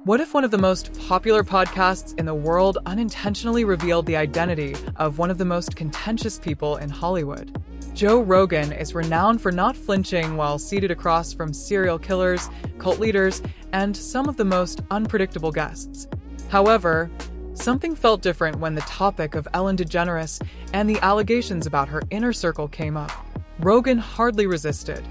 What if one of the most popular podcasts in the world unintentionally revealed the identity of one of the most contentious people in Hollywood? Joe Rogan is renowned for not flinching while seated across from serial killers, cult leaders, and some of the most unpredictable guests. However, something felt different when the topic of Ellen DeGeneres and the allegations about her inner circle came up. Rogan hardly resisted.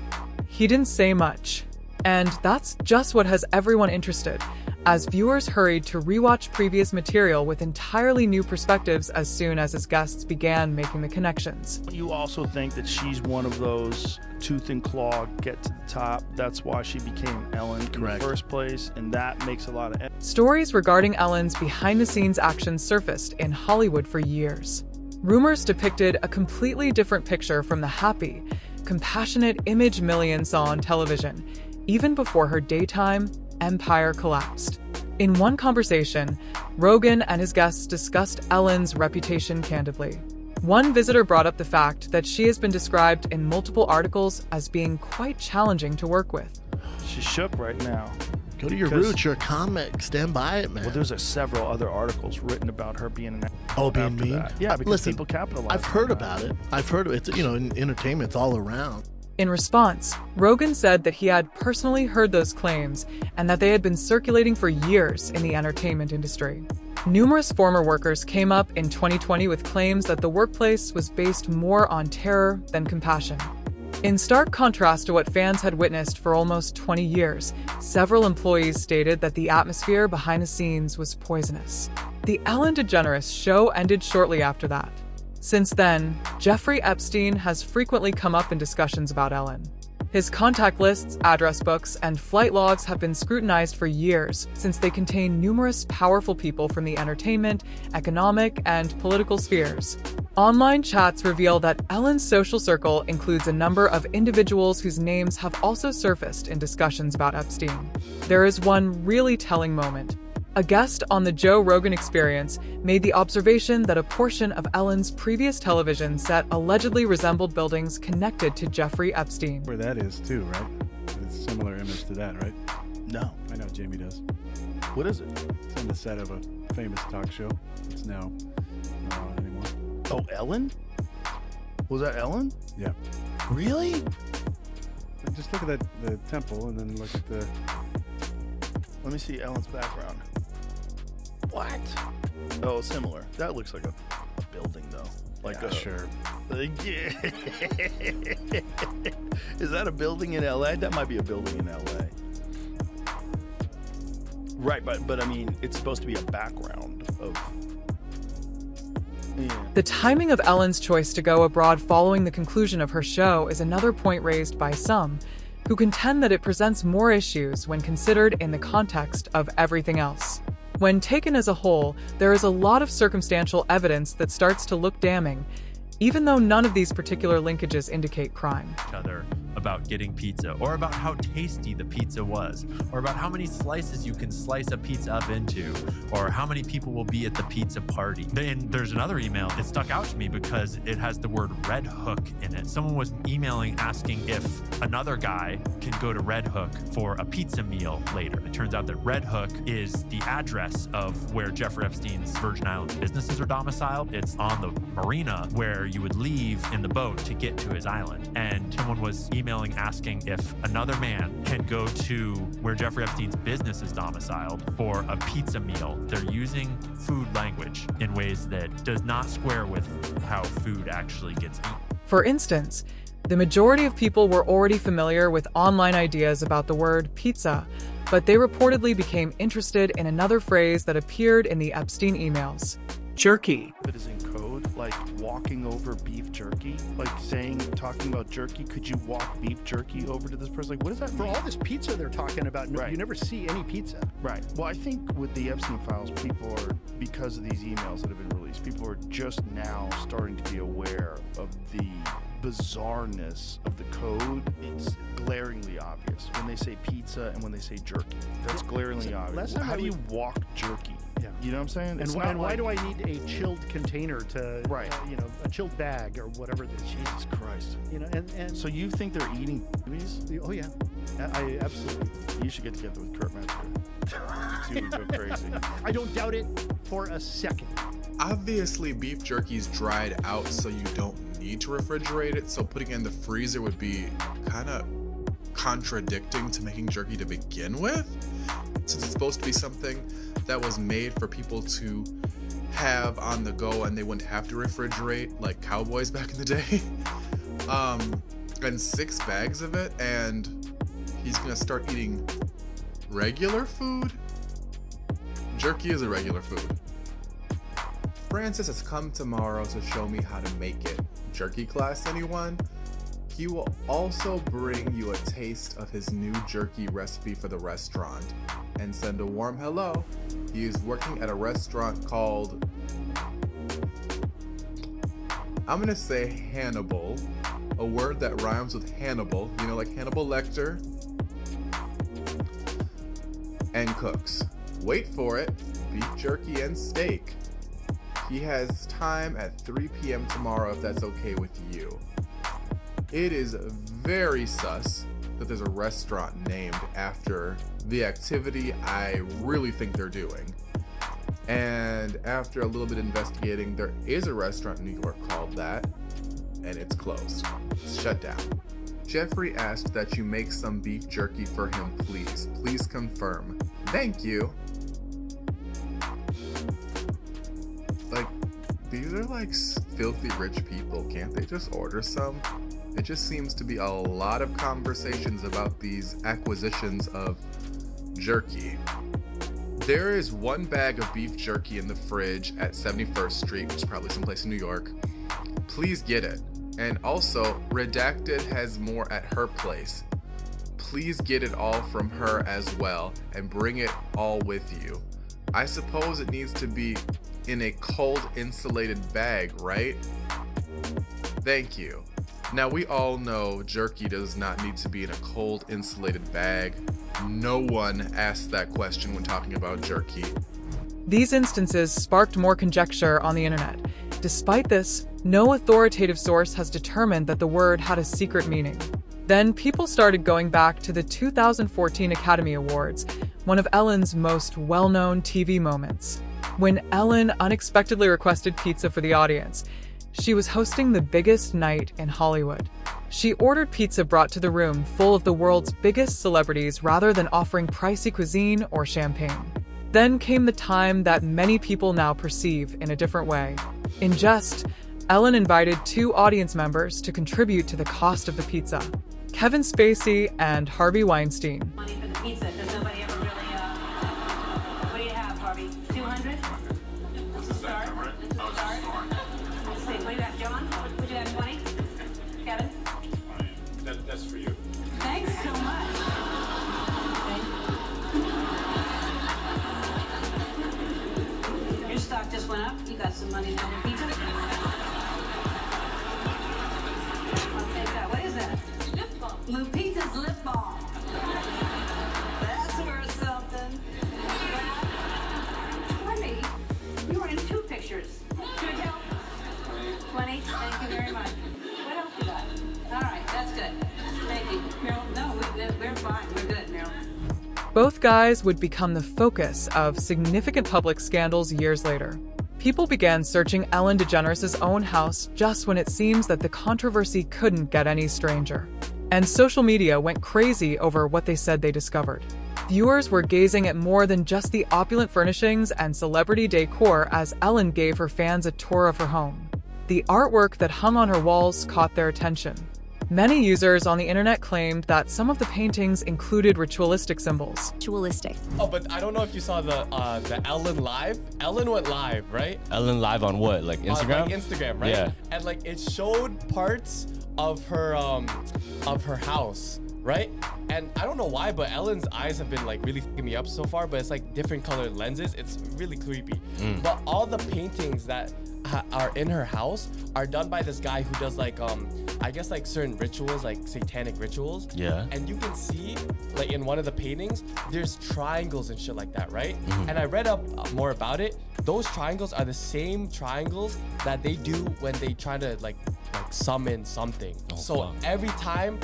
He didn't say much. And that's just what has everyone interested, as viewers hurried to rewatch previous material with entirely new perspectives as soon as his guests began making the connections. You also think that she's one of those tooth and claw, get to the top. That's why she became Ellen in the first place, and that makes a lot of... Stories regarding Ellen's behind-the-scenes actions surfaced in Hollywood for years. Rumors depicted a completely different picture from the happy, compassionate image millions saw on television, even before her daytime empire collapsed. In one conversation, Rogan and his guests discussed Ellen's reputation candidly. One visitor brought up the fact that she has been described in multiple articles as being quite challenging to work with. She's shook right now. Go to your roots. You're a comic. Stand by it, man. Well, there's several other articles written about her being an... being mean? That. Yeah, because listen, people capitalize. I've heard about it. I've heard of it. It's, in entertainment, it's all around. In response, Rogan said that he had personally heard those claims and that they had been circulating for years in the entertainment industry. Numerous former workers came up in 2020 with claims that the workplace was based more on terror than compassion. In stark contrast to what fans had witnessed for almost 20 years, several employees stated that the atmosphere behind the scenes was poisonous. The Ellen DeGeneres show ended shortly after that. Since then, Jeffrey Epstein has frequently come up in discussions about Ellen. His contact lists, address books, and flight logs have been scrutinized for years since they contain numerous powerful people from the entertainment, economic, and political spheres. Online chats reveal that Ellen's social circle includes a number of individuals whose names have also surfaced in discussions about Epstein. There is one really telling moment. A guest on the Joe Rogan Experience made the observation that a portion of Ellen's previous television set allegedly resembled buildings connected to Jeffrey Epstein. Where that is too, right? It's a similar image to that, right? No. I know Jamie does. What is it? It's on the set of a famous talk show. It's now not on anymore. Oh, Ellen? Was that Ellen? Yeah. Really? Just look at the temple and then look at the... Let me see Ellen's background. What? Oh, similar. That looks like a building, though. Like yeah, sure. Yeah. Is that a building in LA? That might be a building in LA. Right, but I mean, it's supposed to be a background of... Yeah. The timing of Ellen's choice to go abroad following the conclusion of her show is another point raised by some, who contend that it presents more issues when considered in the context of everything else. When taken as a whole, there is a lot of circumstantial evidence that starts to look damning, even though none of these particular linkages indicate crime. Other about getting pizza, or about how tasty the pizza was, or about how many slices you can slice a pizza up into, or how many people will be at the pizza party. Then there's another email. It stuck out to me because it has the word Red Hook in it. Someone was emailing asking if another guy can go to Red Hook for a pizza meal later. It turns out that Red Hook is the address of where Jeffrey Epstein's Virgin Islands businesses are domiciled. It's on the marina where you would leave in the boat to get to his island. And someone was emailing asking if another man can go to where Jeffrey Epstein's business is domiciled for a pizza meal. They're using food language in ways that does not square with how food actually gets eaten. For instance, the majority of people were already familiar with online ideas about the word pizza, but they reportedly became interested in another phrase that appeared in the Epstein emails: jerky. It is in code, like walking over beef jerky, like talking about jerky. Could you walk beef jerky over to this person? Like, what does that For mean? all this pizza they're talking about, Right. you never see any pizza. Right. Well, I think with the Epstein files, people are, because of these emails that have been released, people are just now starting to be aware of the bizarreness of the code. It's glaringly obvious when they say pizza and when they say jerky. That's glaringly obvious. last time How I do you was- walk jerky? Yeah. You know what I'm saying? It's not And why like- do I need a chilled container to, Right. a chilled bag or whatever it is? Jesus Christ. And So you think they're eating babies? oh yeah. I absolutely. You should get together with Kurt Metzger. See, we go crazy. I don't doubt it for a second. Obviously, beef jerky's dried out, so you don't need to refrigerate it. So putting it in the freezer would be kind of contradicting to making jerky to begin with, since it's supposed to be something that was made for people to have on the go and they wouldn't have to refrigerate like cowboys back in the day. And 6 bags of it, and he's gonna start eating regular food. Jerky is a regular food. Francis has come tomorrow to show me how to make it. Jerky class, anyone? He will also bring you a taste of his new jerky recipe for the restaurant and send a warm hello. He is working at a restaurant called, I'm gonna say Hannibal, a word that rhymes with Hannibal, you know, like Hannibal Lecter, and cooks. Wait for it, beef jerky and steak. He has time at 3 p.m. tomorrow if that's okay with you. It is very sus that there's a restaurant named after the activity I really think they're doing. And after a little bit of investigating, there is a restaurant in New York called that, and it's closed. It's shut down. Jeffrey asked that you make some beef jerky for him, please. Please confirm. Thank you. Like, these are like filthy rich people. Can't they just order some? It just seems to be a lot of conversations about these acquisitions of jerky. There is 1 bag of beef jerky in the fridge at 71st Street, which is probably someplace in New York. Please get it. And also, Redacted has more at her place. Please get it all from her as well and bring it all with you. I suppose it needs to be in a cold insulated bag, right? Thank you. Now we all know jerky does not need to be in a cold insulated bag. No one asks that question when talking about jerky. These instances sparked more conjecture on the internet. Despite this, no authoritative source has determined that the word had a secret meaning. Then people started going back to the 2014 Academy Awards, one of Ellen's most well-known TV moments. When Ellen unexpectedly requested pizza for the audience, she was hosting the biggest night in Hollywood. She ordered pizza brought to the room full of the world's biggest celebrities rather than offering pricey cuisine or champagne. Then came the time that many people now perceive in a different way. In jest, Ellen invited 2 audience members to contribute to the cost of the pizza: Kevin Spacey and Harvey Weinstein. Money for the pizza, because nobody ever really, what do you have, Harvey? 200? That's a start. That's a start. Let's see, what do you have, John? Would you have 20? Kevin? That's for you. Thanks so much. Okay. Your stock just went up. You got some money for the pizza? I'll take that. What is that? Lip balm. Lupita's lip balm. That's worth something. 20? You were in 2 pictures. Can I tell? 20? Thank you very much. What else you got? All right, that's good. Thank you. Meryl, no, we're fine. We're good, Meryl. Both guys would become the focus of significant public scandals years later. People began searching Ellen DeGeneres' own house just when it seems that the controversy couldn't get any stranger. And social media went crazy over what they said they discovered. Viewers were gazing at more than just the opulent furnishings and celebrity decor as Ellen gave her fans a tour of her home. The artwork that hung on her walls caught their attention. Many users on the internet claimed that some of the paintings included ritualistic symbols. Ritualistic. Oh, but I don't know if you saw the Ellen live. Ellen went live, right? Ellen live on what? Like Instagram? Like Instagram, right? Yeah. And like it showed parts of her house, right? And I don't know why, but Ellen's eyes have been like really fucking me up so far, but it's like different colored lenses. It's really creepy. But all the paintings that are in her house are done by this guy who does like I guess like certain rituals, like satanic rituals. Yeah. And you can see like in one of the paintings there's triangles and shit like that, right? And I read up more about it. Those triangles are the same triangles that they do when they try to like summon something. So every time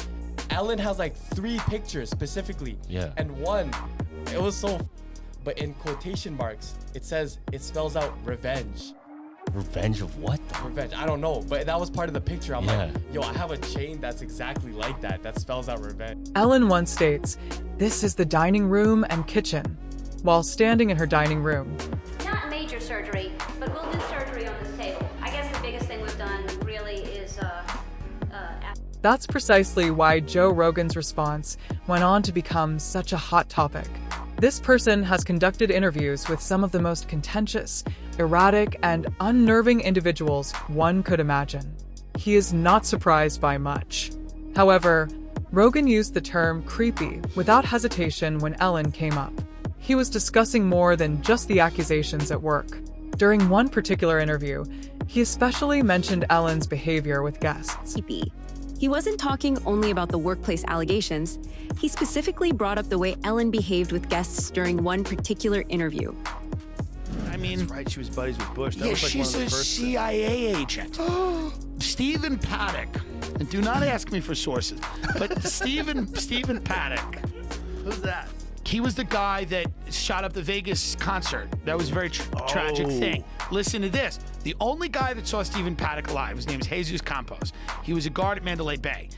Ellen has like 3 pictures specifically. Yeah. And one, it was so, but in quotation marks, it says, it spells out revenge. Revenge of what though? Revenge, I don't know, but that was part of the picture. I'm Yeah. like, yo, I have a chain that's exactly like that. That spells out revenge. Ellen once states, "This is the dining room and kitchen," while standing in her dining room. Not major surgery, but we'll do surgery on this table. I guess the biggest thing we've done really is, That's precisely why Joe Rogan's response went on to become such a hot topic. This person has conducted interviews with some of the most contentious, erratic, and unnerving individuals one could imagine. He is not surprised by much. However, Rogan used the term creepy without hesitation when Ellen came up. He was discussing more than just the accusations at work. During one particular interview, he especially mentioned Ellen's behavior with guests. He wasn't talking only about the workplace allegations. He specifically brought up the way Ellen behaved with guests during one particular interview. I mean, that's right. She was buddies with Bush. That Yeah, was like she's one of the a first CIA agent. Stephen Paddock. And do not ask me for sources. But Stephen Paddock. Who's that? He was the guy that shot up the Vegas concert. That was a very tragic thing. Listen to this. The only guy that saw Stephen Paddock alive, his name is Jesus Campos. He was a guard at Mandalay Bay.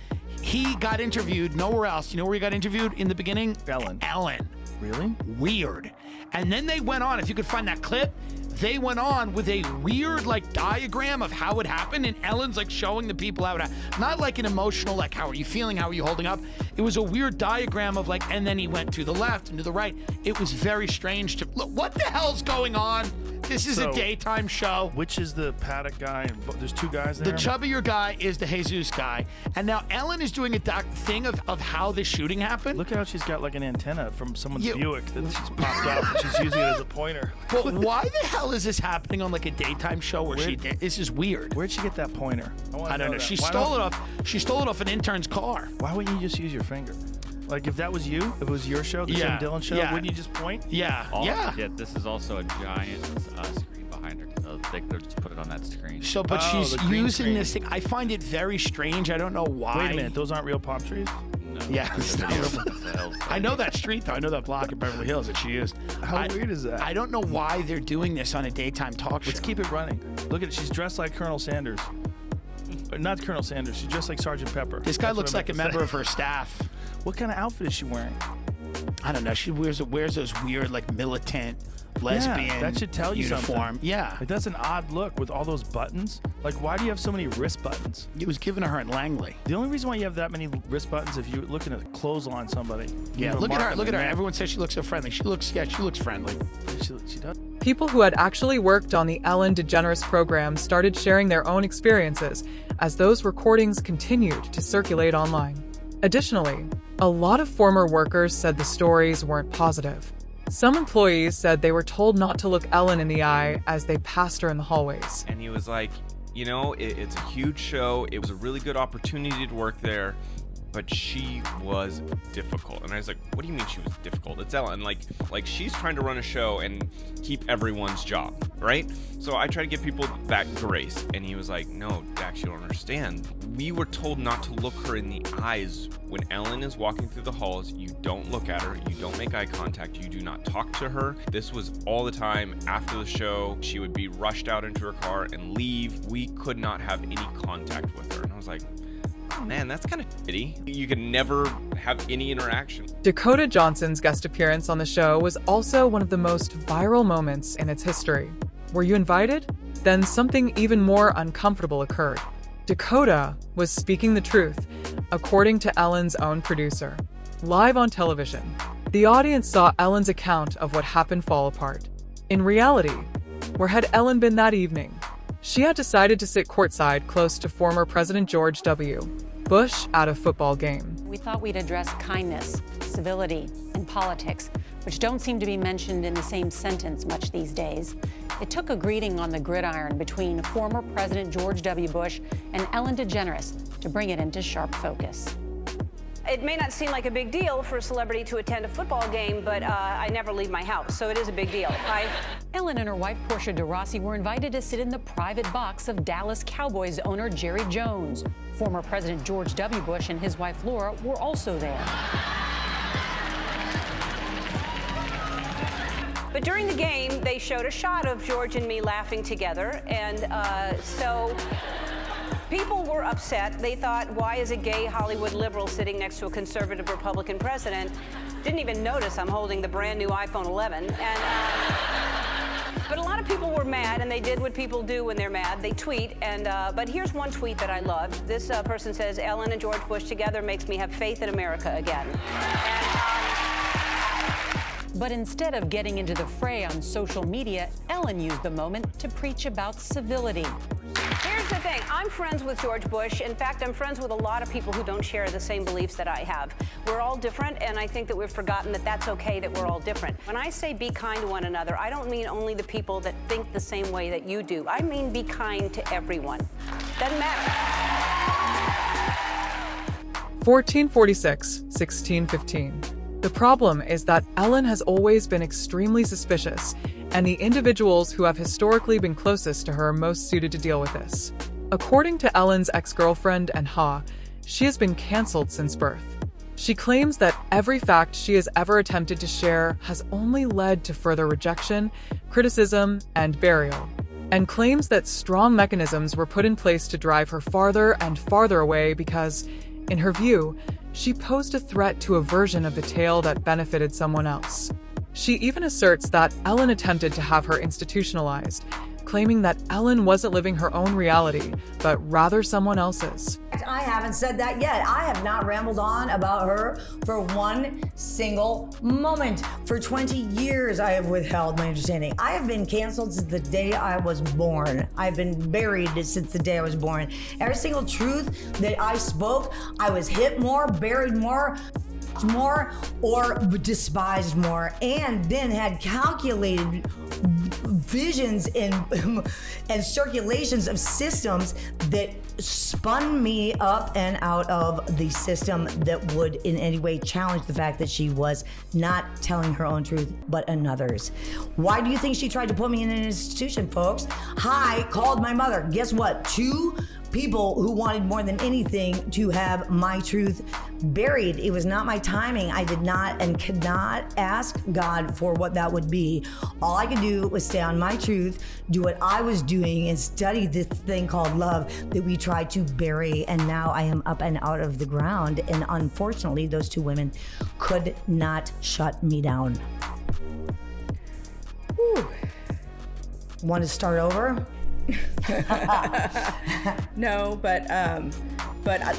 He got interviewed nowhere else. You know where he got interviewed in the beginning? Ellen. Really? Weird. And then they went on, if you could find that clip, they went on with a weird like diagram of how it happened, and Ellen's like showing the people how it happened. Not like an emotional, like how are you feeling, how are you holding up? It was a weird diagram of like, and then he went to the left and to the right. It was very strange to, look, what the hell's going on? This is a daytime show. Which is the Paddock guy? There's 2 guys there? The chubbier guy is the Jesus guy. And now Ellen is doing a thing of how the shooting happened. Look how she's got like an antenna from someone's Buick that she's popped off and she's using it as a pointer. But why the hell is this happening on like a daytime show where this is weird? Where'd she get that pointer? I don't know. She stole it off an intern's car. Why wouldn't you just use your finger? Like if that was you, if it was your show, the Tim Dillon show, wouldn't you just point? Yeah. Yeah, this is also a giant screen behind her. So they could just put it on that screen. So, but she's using this thing. I find it very strange. I don't know why. Wait a minute, those aren't real palm trees? No. Yeah, it's not real. I know that street though. I know that block in Beverly Hills that she used. How weird is that? I don't know why they're doing this on a daytime talk show. Let's keep it running. Look at it. She's dressed like Colonel Sanders. Not Colonel Sanders. She's dressed like Sergeant Pepper. This guy looks like a member of her staff. What kind of outfit is she wearing? I don't know. She wears those weird like militant lesbian that should tell you uniform. something. Yeah. Like, that's an odd look with all those buttons. Like, why do you have so many wrist buttons? It was given to her in Langley. The only reason why you have that many wrist buttons if you're looking to clothesline somebody. Yeah, look at her. Look at her. Everyone says she looks so friendly. She looks friendly. She does. People who had actually worked on the Ellen DeGeneres program started sharing their own experiences as those recordings continued to circulate online. Additionally, a lot of former workers said the stories weren't positive. Some employees said they were told not to look Ellen in the eye as they passed her in the hallways. And he was like, you know, it's a huge show. It was a really good opportunity to work there, but she was difficult. And I was like, what do you mean she was difficult? It's Ellen. Like she's trying to run a show and keep everyone's job, right? So I try to give people that grace. And he was like, no, Dax, you don't understand. We were told not to look her in the eyes. When Ellen is walking through the halls, you don't look at her, you don't make eye contact, you do not talk to her. This was all the time. After the show, she would be rushed out into her car and leave. We could not have any contact with her. And I was like, oh man, that's kind of shitty. You can never have any interaction. Dakota Johnson's guest appearance on the show was also one of the most viral moments in its history. Were you invited? Then something even more uncomfortable occurred. Dakota was speaking the truth, according to Ellen's own producer. Live on television, the audience saw Ellen's account of what happened fall apart. In reality, where had Ellen been that evening? She had decided to sit courtside close to former President George W. Bush at a football game. We thought we'd address kindness, civility, and politics, which don't seem to be mentioned in the same sentence much these days. It took a greeting on the gridiron between former President George W. Bush and Ellen DeGeneres to bring it into sharp focus. It may not seem like a big deal for a celebrity to attend a football game, but I never leave my house, so it is a big deal. Ellen and her wife, Portia de Rossi, were invited to sit in the private box of Dallas Cowboys owner Jerry Jones. Former President George W. Bush and his wife, Laura, were also there. But during the game, they showed a shot of George and me laughing together, and so people were upset. They thought, why is a gay Hollywood liberal sitting next to a conservative Republican president? Didn't even notice I'm holding the brand new iPhone 11. But a lot of people were mad, and they did what people do when they're mad. They tweet, and but here's one tweet that I loved. This person says, Ellen and George Bush together makes me have faith in America again. But instead of getting into the fray on social media, Ellen used the moment to preach about civility. Here's the thing. I'm friends with George Bush. In fact, I'm friends with a lot of people who don't share the same beliefs that I have. We're all different, and I think that we've forgotten that that's okay, that we're all different. When I say be kind to one another, I don't mean only the people that think the same way that you do. I mean be kind to everyone. Doesn't matter. 1446, 1615. The problem is that Ellen has always been extremely suspicious, and the individuals who have historically been closest to her are most suited to deal with this. According to Ellen's ex-girlfriend and Ha, she has been canceled since birth. She claims that every fact she has ever attempted to share has only led to further rejection, criticism, and burial, and claims that strong mechanisms were put in place to drive her farther and farther away because, in her view, she posed a threat to a version of the tale that benefited someone else. She even asserts that Ellen attempted to have her institutionalized, claiming that Ellen wasn't living her own reality, but rather someone else's. I haven't said that yet. I have not rambled on about her for one single moment. For 20 years, I have withheld my understanding. I have been canceled since the day I was born. I've been buried since the day I was born. Every single truth that I spoke, I was hit more, buried more, or despised more, and then had calculated visions and circulations of systems that spun me up and out of the system that would in any way challenge the fact that she was not telling her own truth but another's. Why do you think she tried to put me in an institution, folks? I called my mother. Guess what? 2 people who wanted more than anything to have my truth buried. It was not my timing. I did not and could not ask God for what that would be. All I could do was stay on my truth, do what I was doing, and study this thing called love that we tried to bury. And now I am up and out of the ground. And unfortunately, those 2 women could not shut me down. Whew. Want to start over? No, but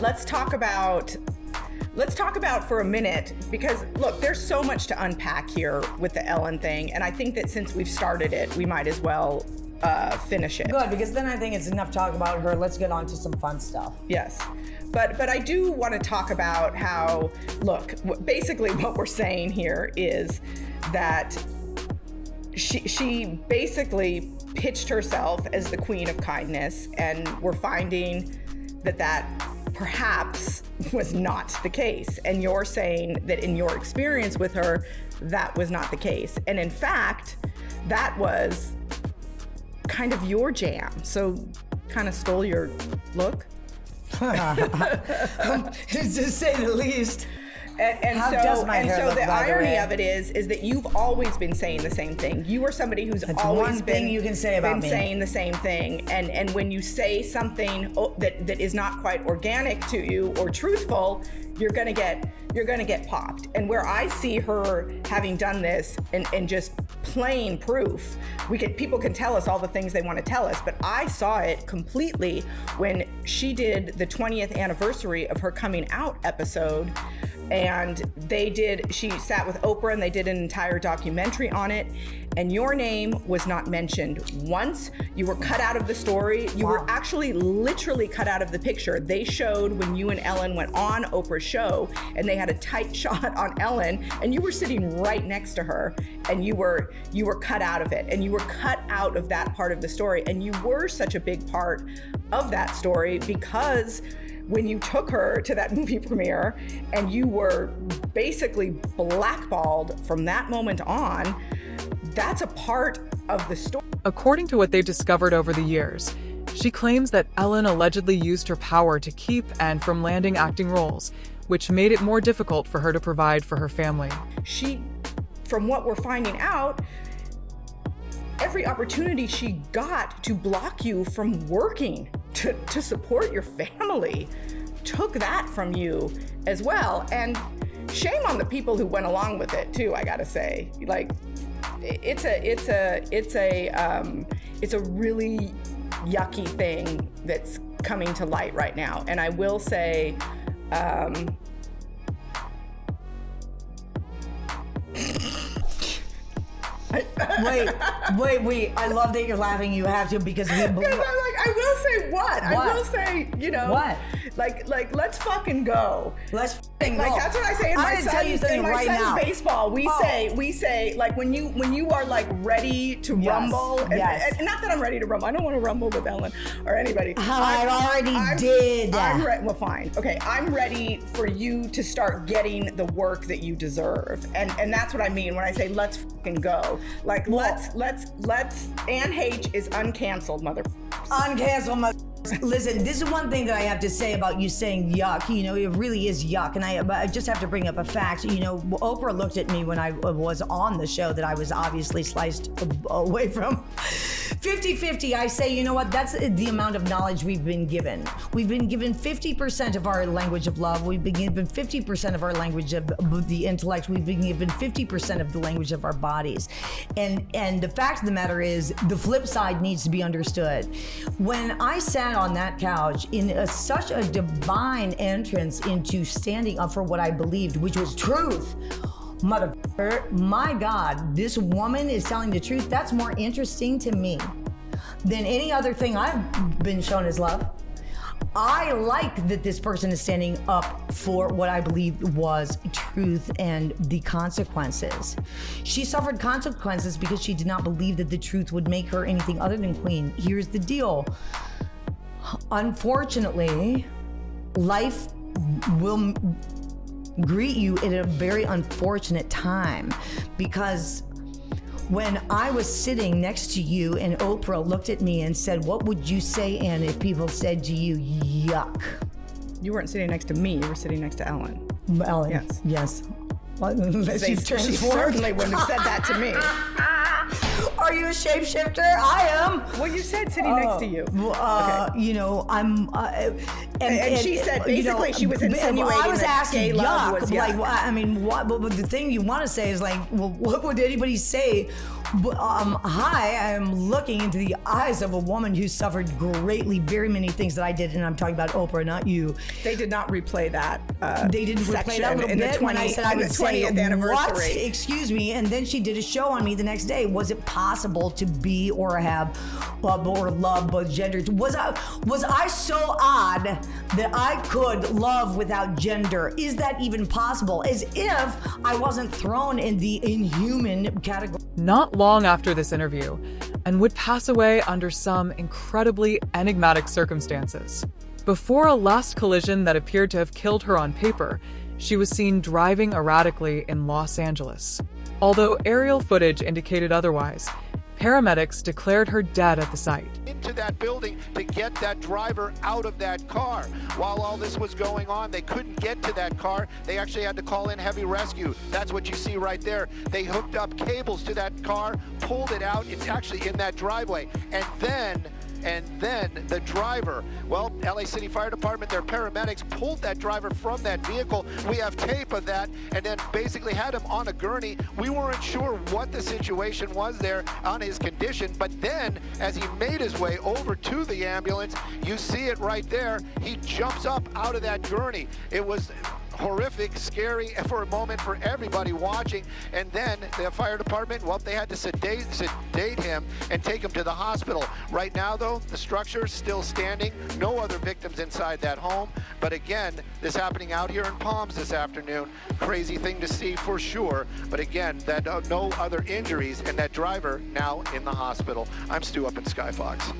let's talk about for a minute, because look, there's so much to unpack here with the Ellen thing, and I think that since we've started it, we might as well finish it. Good, because then I think it's enough talk about her. Let's get on to some fun stuff. Yes. But I do want to talk about how, look, basically what we're saying here is that she basically pitched herself as the queen of kindness, and we're finding that perhaps was not the case. And you're saying that in your experience with her, that was not the case. And in fact, that was kind of your jam. So kind of stole your look. To say the least. And How so, does my hair look, the by the irony way? of it is that you've always been saying the same thing. You are somebody who's That's always one thing you can say about me. saying the same thing. And when you say something that is not quite organic to you or truthful, you're gonna get popped. And where I see her having done this and just plain proof, people can tell us all the things they want to tell us, but I saw it completely when she did the 20th anniversary of her coming out episode. And she sat with Oprah and they did an entire documentary on it. And your name was not mentioned once. You were cut out of the story. You were actually literally cut out of the picture. They showed when you and Ellen went on Oprah's show and they had a tight shot on Ellen and you were sitting right next to her and you were cut out of it, and you were cut out of that part of the story. And you were such a big part of that story because when you took her to that movie premiere and you were basically blackballed from that moment on. That's a part of the story. According to what they've discovered over the years, she claims that Ellen allegedly used her power to keep Anne from landing acting roles, which made it more difficult for her to provide for her family. She, from what we're finding out, every opportunity she got to block you from working to support your family took that from you as well. And shame on the people who went along with it too, I gotta say. Like, it's a really yucky thing that's coming to light right now. And I will say, Wait. I love that you're laughing. You have to, because we. Because I'm like, I will say what? I will say, you know. What? Like, let's fucking go. Let's fucking like, go. That's what I say in my son's baseball. We say, like, when you are like ready to rumble. And not that I'm ready to rumble. I don't want to rumble with Ellen or anybody. I already did. Well, fine. Okay, I'm ready for you to start getting the work that you deserve, and that's what I mean when I say let's fucking go. Like, let's. Anne H is uncanceled, mother. Uncanceled, mother. Listen, this is one thing that I have to say about you saying yuck. You know, it really is yuck. And I just have to bring up a fact. You know, Oprah looked at me when I was on the show that I was obviously sliced away from. 50-50, I say, you know what? That's the amount of knowledge we've been given. We've been given 50% of our language of love. We've been given 50% of our language of the intellect. We've been given 50% of the language of our bodies. And the fact of the matter is, the flip side needs to be understood. When I sat on that couch in such a divine entrance into standing up for what I believed, which was truth, motherfucker, my God, this woman is telling the truth. That's more interesting to me than any other thing I've been shown as love. I like that this person is standing up for what I believe was truth and the consequences. She suffered consequences because she did not believe that the truth would make her anything other than queen. Here's the deal. Unfortunately, life will greet you at a very unfortunate time, because when I was sitting next to you and Oprah looked at me and said, "What would you say, Anne, if people said to you, yuck?" You weren't sitting next to me, you were sitting next to Ellen. Ellen, yes. She certainly wouldn't have said that to me. Are you a shapeshifter? I am. Well, you said sitting next to you. Okay. You know, I'm. And she said basically she was insinuating I was that asking gay love was yuck. Like, I mean, what? But the thing you want to say is like, well, what would anybody say? Hi, I'm looking into the eyes of a woman who suffered greatly, very many things that I did, and I'm talking about Oprah, not you. They did not replay that. They didn't replay that little bit when I said I would say, 20th anniversary. What? Excuse me. And then she did a show on me the next day. Was it possible to be or have or love both genders? Was I so odd that I could love without gender? Is that even possible? As if I wasn't thrown in the inhuman category. Not long after this interview, and would pass away under some incredibly enigmatic circumstances. Before a last collision that appeared to have killed her on paper, she was seen driving erratically in Los Angeles. Although aerial footage indicated otherwise, paramedics declared her dead at the site. Into that building to get that driver out of that car. While all this was going on, they couldn't get to that car. They actually had to call in heavy rescue. That's what you see right there. They hooked up cables to that car, pulled it out. It's actually in that driveway. And then the driver, well, LA City Fire Department, their paramedics pulled that driver from that vehicle. We have tape of that, and then basically had him on a gurney. We weren't sure what the situation was there on his condition, but then as he made his way over to the ambulance, you see it right there, he jumps up out of that gurney. It was horrific, scary for a moment for everybody watching. And then the fire department, well, they had to sedate him and take him to the hospital. Right now, though, the structure's still standing. No other victims inside that home. But again, this happening out here in Palms this afternoon. Crazy thing to see for sure. But again, that no other injuries, and that driver now in the hospital. I'm Stu up in Skyfox.